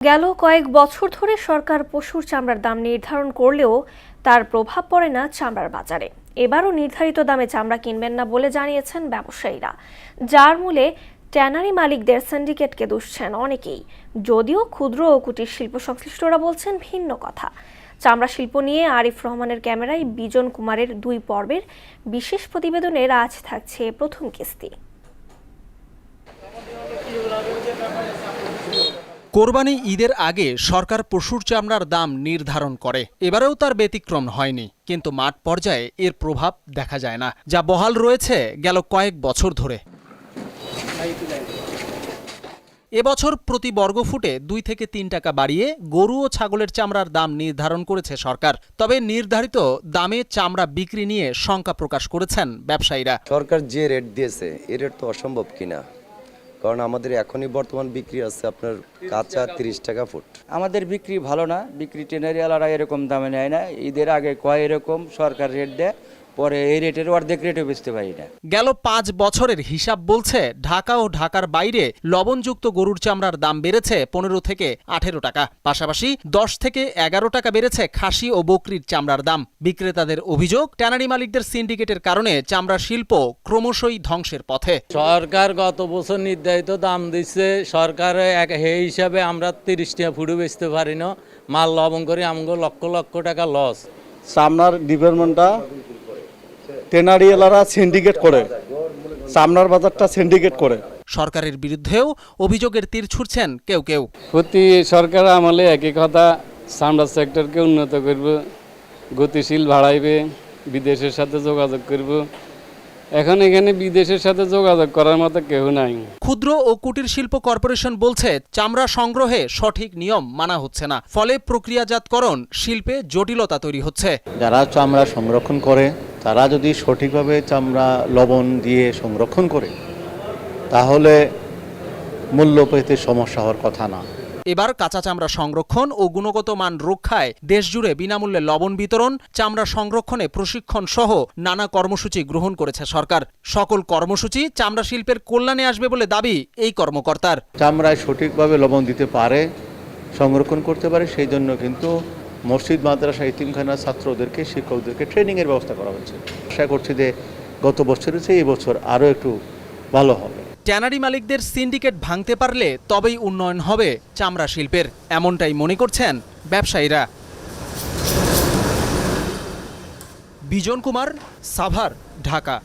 গেল কয়েক বছর ধরে সরকার পশুর চামড়ার দাম নির্ধারণ করলেও তার প্রভাব পড়ে না চামড়ার বাজারে। এবারও নির্ধারিত দামে চামড়া কিনবেন না বলে জানিয়েছেন ব্যবসায়ীরা, যার মূলে ট্যানারি মালিকদের সিন্ডিকেটকে দুষছেন অনেকেই। যদিও ক্ষুদ্র ও কুটির শিল্প সংশ্লিষ্টরা বলছেন ভিন্ন কথা। চামড়া শিল্প নিয়ে আরিফ রহমানের ক্যামেরায় বিজন কুমারের 2 পর্বের বিশেষ প্রতিবেদনের আজ থাকছে প্রথম কিস্তি। কোরবানি ঈদের আগে সরকার পশুর চামড়ার দাম নির্ধারণ করে, এবারেও তার ব্যতিক্রম হয়নি। কিন্তু মাঠ পর্যায়ে এর প্রভাব দেখা যায় না, যা বহাল রয়েছে গেল কয়েক বছর ধরে। এবছর প্রতি বর্গফুটে 2 থেকে 3 টাকা বাড়িয়ে গরু ও ছাগলের চামড়ার দাম নির্ধারণ করেছে সরকার। তবে নির্ধারিত দামে চামড়া বিক্রি নিয়ে শঙ্কা প্রকাশ করেছেন ব্যবসায়ীরা। সরকার যে রেট দিয়েছে এই রেট তো অসম্ভব কিনা, কারণ আমাদের এখনই বর্তমান বিক্রি আছে আপনার কাঁচা 30 টাকা ফুট। আমাদের বিক্রি ভালো না, বিক্রি ট্রেনারিওয়ালারা এরকম দামে নেয় না। ঈদের আগে কয় এরকম সরকার রেট দেয়, পরে এই রেটের অর্ধেক রেটে বেচতে পারি না। গেল 5 বছরের হিসাব বলছে ঢাকা ও ঢাকার বাইরে লবণযুক্ত গরুর চামড়ার দাম বেড়েছে 15 থেকে 18 টাকা। পাশাপাশি 10 থেকে 11 টাকা বেড়েছে খাসি ও বকরির চামড়ার দাম। বিক্রেতাদের অভিযোগ, ট্যানারি মালিকদের সিন্ডিকেটের কারণে চামড়া শিল্প ক্রমশই ধ্বংসের পথে। সরকার গত বছর নির্ধারিত দাম দিচ্ছে, সরকার এই হিসাবে আমরা 30 টাকা ফুটে বেচতে পারি না। মাল লবণ করে আমগো লক্ষ লক্ষ টাকা লস। চামড়ার ডিপার্টমেন্টটা ট্যানারিওয়ালারা সিন্ডিকেট করে, চামড়ার বাজারটা সিন্ডিকেট করে। সরকারের বিরুদ্ধেও অভিযোগের তীর ছুড়ছেন কেউ কেউ। প্রতি সরকার আমলে একই কথা, চামড়া সেক্টরকে উন্নত করব, গতিশীল বাড়াইবে, বিদেশের সাথে যোগাযোগ করব। এখন এখানে বিদেশের সাথে যোগাযোগ করার মতো কেউ নাই। ক্ষুদ্র ও কুটির শিল্প কর্পোরেশন বলছে চামড়া সংগ্রহে সঠিক নিয়ম মানা হচ্ছে না, ফলে প্রক্রিয়াজাতকরণ শিল্পে জটিলতা তৈরি হচ্ছে। যারা চামড়া সংরক্ষণ করে তারা যদি সঠিকভাবে চামড়া লবণ দিয়ে সংরক্ষণ করে তাহলে মূল্য পেতে সমস্যা হওয়ার কথা না। এবার কাঁচা চামড়া সংরক্ষণ ও গুণগত মান রক্ষায় দেশজুড়ে বিনামূল্যে লবণ বিতরণ, চামড়া সংরক্ষণে প্রশিক্ষণ সহ নানা কর্মসূচি গ্রহণ করেছে সরকার। সকল কর্মসূচি চামড়া শিল্পের কল্যাণে আসবে বলে দাবি এই কর্মকর্তার। চামড়ায় সঠিকভাবে লবণ দিতে পারে, সংরক্ষণ করতে পারে, সেই জন্য কিন্তু মসজিদ, মাদ্রাসা, ইতিমখানা ছাত্রদেরকে, শিক্ষকদেরকে ট্রেনিংয়ের ব্যবস্থা করা হয়েছে। আশা করছি যে গত বছরের চেয়ে এই বছর আরও একটু ভালো হবে। ট্যানারি মালিকদের সিন্ডিকেট ভাঙতে পারলে তবেই উন্নয়ন হবে চামড়া শিল্পের, এমনটাই মনে করছেন ব্যবসায়ীরা। বিজন কুমার, সাভার, ঢাকা।